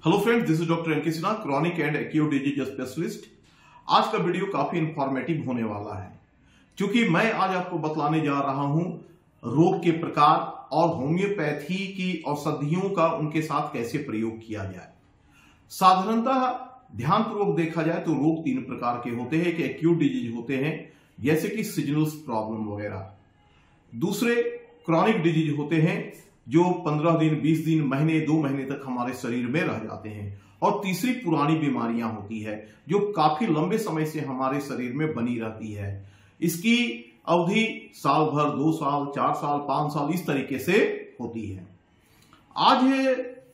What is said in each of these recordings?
Hello friends, this is doctor N K Sinha, chronic and acute disease specialist. आज का video काफी informative होने वाला है क्योंकि मैं आज आपको बतलाने जा रहा हूं रोग के प्रकार और होम्योपैथी की औषधियों का उनके साथ कैसे प्रयोग किया जाए। साधारणतः ध्यानपूर्वक देखा जाए तो रोग तीन प्रकार के होते हैं कि एक्यूट डिजीज होते हैं जैसे कि सीजनल प्रॉब्लम वगैरह, दूसरे क्रॉनिक डिजीज होते हैं जो 15 दिन 20 दिन महीने 2 महीने तक हमारे शरीर में रह जाते हैं, और तीसरी पुरानी बीमारियां होती है जो काफी लंबे समय से हमारे शरीर में बनी रहती है। इसकी अवधि साल भर, 2 साल, 4 साल, 5 साल इस तरीके से होती है। आज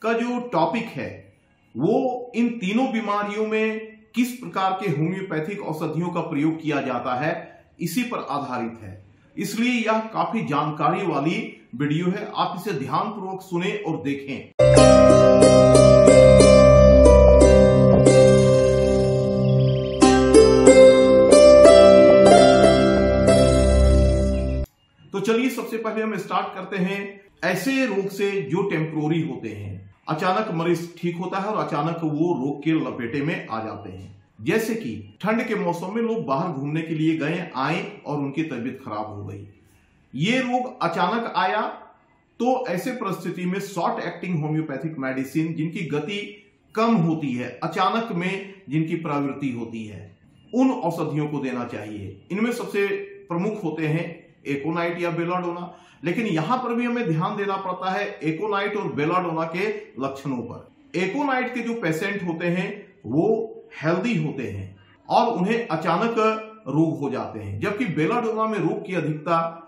का जो टॉपिक है वो इन तीनों बीमारियों में किस प्रकार के होम्योपैथिक औषधियों का प्रयोग किया जाता है इसी पर आधारित है, इसलिए यह काफी जानकारी वाली वीडियो है। आप इसे ध्यानपूर्वक सुने और देखें। तो चलिए सबसे पहले हम स्टार्ट करते हैं ऐसे रोग से जो टेम्पोररी होते हैं। अचानक मरीज ठीक होता है और अचानक वो रोग के लपेटे में आ जाते हैं, जैसे कि ठंड के मौसम में लोग बाहर घूमने के लिए गए, आए और उनकी तबीयत खराब हो गई। ये रोग अचानक आया तो ऐसे परिस्थिति में शॉर्ट एक्टिंग होम्योपैथिक मेडिसिन जिनकी गति कम होती है, अचानक में जिनकी प्रवृत्ति होती है, उन औषधियों को देना चाहिए। इनमें सबसे प्रमुख होते हैं एकोनाइट या बेलाडोना, लेकिन यहां पर भी हमें ध्यान देना पड़ता है एकोनाइट और बेलाडोना के लक्षणों पर। एकोनाइट के जो पेशेंट होते हैं वो हेल्दी होते हैं और उन्हें अचानक रोग हो जाते हैं, जबकि बेलाडोना में रोग की अधिकता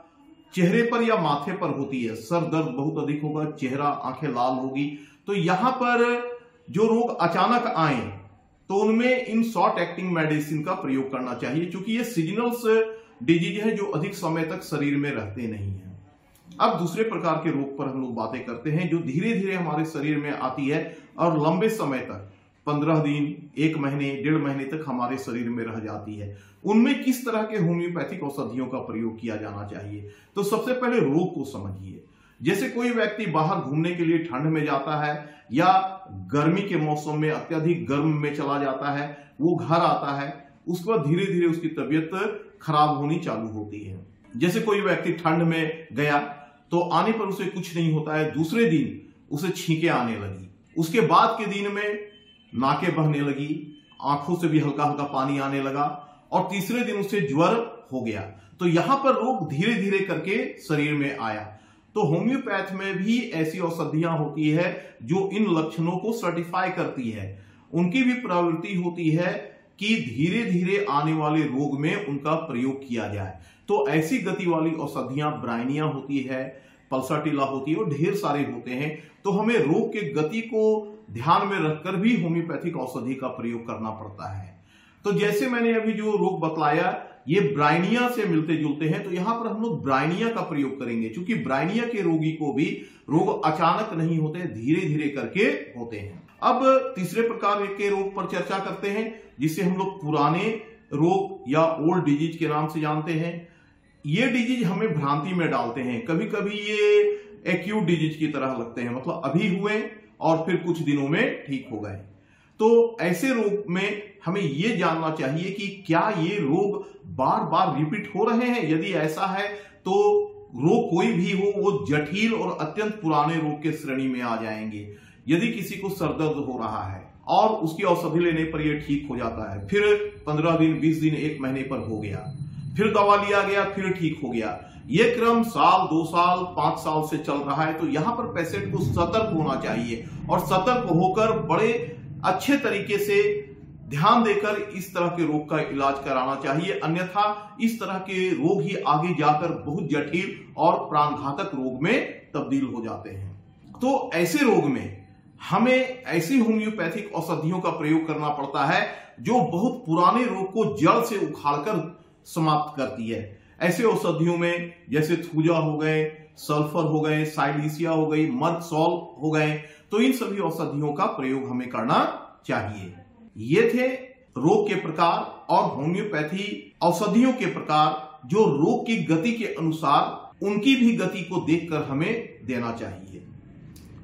चेहरे पर या माथे पर होती है। सर दर्द बहुत अधिक होगा, चेहरा आंखें लाल होगी। तो यहां पर जो रोग अचानक आए तो उनमें इन शॉर्ट एक्टिंग मेडिसिन का प्रयोग करना चाहिए, क्योंकि ये सीजनल डिजीज है जो अधिक समय तक शरीर में रहते नहीं है। अब दूसरे प्रकार के रोग पर हम लोग बातें करते हैं जो धीरे धीरे हमारे शरीर में आती है और लंबे समय तक 15 दिन, 1 महीने, 1.5 महीने तक हमारे शरीर में रह जाती है। उनमें किस तरह के होम्योपैथिक औषधियों का प्रयोग किया जाना चाहिए। तो सबसे पहले रोग को समझिए। जैसे कोई व्यक्ति बाहर घूमने के लिए ठंड में जाता है या गर्मी के मौसम में अत्यधिक गर्म में चला जाता है, वो घर आता है, उसके बाद धीरे धीरे उसकी तबीयत खराब होनी चालू होती है। जैसे कोई व्यक्ति ठंड में गया तो आने पर उसे कुछ नहीं होता है, दूसरे दिन उसे छींकें आने लगी, उसके बाद के दिन में नाकें बहने लगी, आंखों से भी हल्का हल्का पानी आने लगा और तीसरे दिन उसे ज्वर हो गया। तो यहां पर रोग धीरे धीरे करके शरीर में आया। तो होम्योपैथ में भी ऐसी औषधियां होती है जो इन लक्षणों को सर्टिफाई करती है। उनकी भी प्रवृत्ति होती है कि धीरे धीरे आने वाले रोग में उनका प्रयोग किया जाए। तो ऐसी गति वाली औषधियां ब्राइनिया होती है, पल्साटिला होती है और ढेर सारे होते हैं। तो हमें रोग के गति को ध्यान में रखकर भी होम्योपैथिक औषधि का प्रयोग करना पड़ता है। तो जैसे मैंने अभी जो रोग बतलाया ये ब्राइनिया से मिलते जुलते हैं, तो यहां पर हम लोग ब्राइनिया का प्रयोग करेंगे, क्योंकि ब्राइनिया के रोगी को भी रोग अचानक नहीं होते, धीरे धीरे करके होते हैं। अब तीसरे प्रकार के रोग पर चर्चा करते हैं जिसे हम लोग पुराने रोग या ओल्ड डिजीज के नाम से जानते हैं। ये डिजीज हमें भ्रांति में डालते हैं, कभी कभी ये एक्यूट डिजीज की तरह लगते हैं, मतलब अभी हुए और फिर कुछ दिनों में ठीक हो गए। तो ऐसे रोग में हमें यह जानना चाहिए कि क्या ये रोग बार बार रिपीट हो रहे हैं। यदि ऐसा है तो रोग कोई भी हो वो जटिल और अत्यंत पुराने रोग के श्रेणी में आ जाएंगे। यदि किसी को सरदर्द हो रहा है और उसकी औषधि लेने पर यह ठीक हो जाता है, फिर 15 दिन, 20 दिन, 1 महीने पर हो गया, फिर दवा लिया गया, फिर ठीक हो गया, यह क्रम साल, 2 साल, 5 साल से चल रहा है, तो यहां पर पेशेंट को सतर्क होना चाहिए और सतर्क होकर बड़े अच्छे तरीके से ध्यान देकर इस तरह के रोग का इलाज कराना चाहिए। अन्यथा इस तरह के रोग ही आगे जाकर बहुत जटिल और प्राणघातक रोग में तब्दील हो जाते हैं। तो ऐसे रोग में हमें ऐसी होम्योपैथिक औषधियों का प्रयोग करना पड़ता है जो बहुत पुराने रोग को जड़ से उखाड़कर समाप्त करती है। ऐसे औषधियों में जैसे थूजा हो गए, सल्फर हो गए, साइलिसिया हो गई, मर्कसॉल हो गए, तो इन सभी औषधियों का प्रयोग हमें करना चाहिए। ये थे रोग के प्रकार और होम्योपैथी औषधियों के प्रकार जो रोग की गति के अनुसार उनकी भी गति को देखकर हमें देना चाहिए।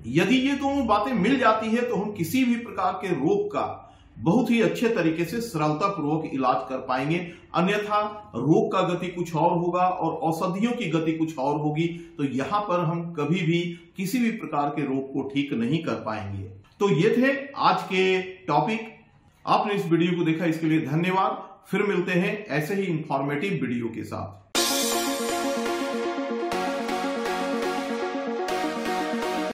यदि ये दोनों बातें मिल जाती है तो हम किसी भी प्रकार के रोग का बहुत ही अच्छे तरीके से सरलता पूर्वक इलाज कर पाएंगे। अन्यथा रोग का गति कुछ और होगा और औषधियों की गति कुछ और होगी, तो यहां पर हम कभी भी किसी भी प्रकार के रोग को ठीक नहीं कर पाएंगे। तो ये थे आज के टॉपिक। आपने इस वीडियो को देखा इसके लिए धन्यवाद। फिर मिलते हैं ऐसे ही इंफॉर्मेटिव वीडियो के साथ।